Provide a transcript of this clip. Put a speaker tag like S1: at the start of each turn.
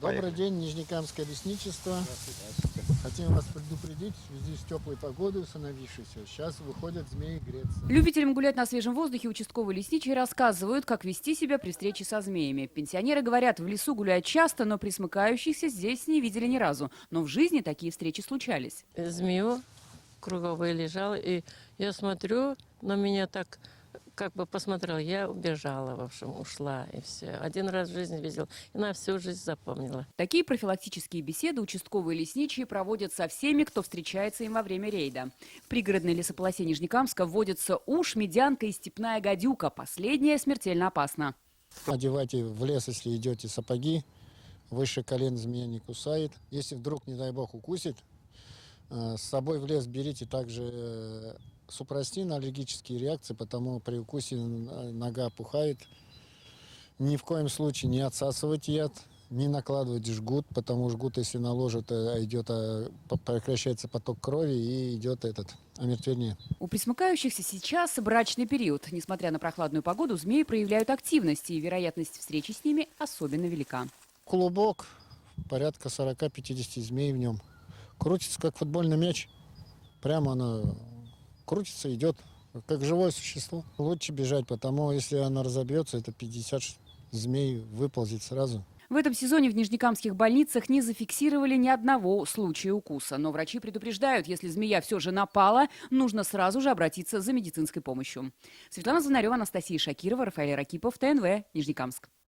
S1: Добрый день, Нижнекамское лесничество. Хотим вас предупредить в связи с теплой погодой установившейся. Сейчас выходят змеи греться.
S2: Любителям гулять на свежем воздухе участковые лесничие рассказывают, как вести себя при встрече со змеями. Пенсионеры говорят, в лесу гуляют часто, но присмыкающихся здесь не видели ни разу. Но в жизни такие встречи случались.
S3: Змею круговой лежала, и я смотрю, на меня так как бы посмотрела, я убежала, в общем, ушла, и все. Один раз в жизни видела, и на всю жизнь запомнила.
S2: Такие профилактические беседы участковые лесничие проводят со всеми, кто встречается им во время рейда. В пригородной лесополосе Нижнекамска вводятся уж, медянка и степная гадюка. Последняя смертельно опасна.
S1: Одевайте в лес, если идете, сапоги. Выше колен змея не кусает. Если вдруг, не дай бог, укусит, с собой в лес берите также супрастин, аллергические реакции, потому при укусе нога опухает. Ни в коем случае не отсасывайте яд, не накладывайте жгут, потому жгут, если наложат, прекращается поток крови и идет омертвение.
S2: У присмыкающихся сейчас брачный период. Несмотря на прохладную погоду, змеи проявляют активность, и вероятность встречи с ними особенно велика.
S1: Клубок, порядка 40-50 змей в нем. Крутится, как футбольный мяч. Прямо оно крутится, идет, как живое существо. Лучше бежать, потому если она разобьется, это 50 змей выползет сразу.
S2: В этом сезоне в нижнекамских больницах не зафиксировали ни одного случая укуса. Но врачи предупреждают, если змея все же напала, нужно сразу же обратиться за медицинской помощью. Светлана Звонарева, Анастасия Шакирова, Рафаэль Ракипов, ТНВ, Нижнекамск.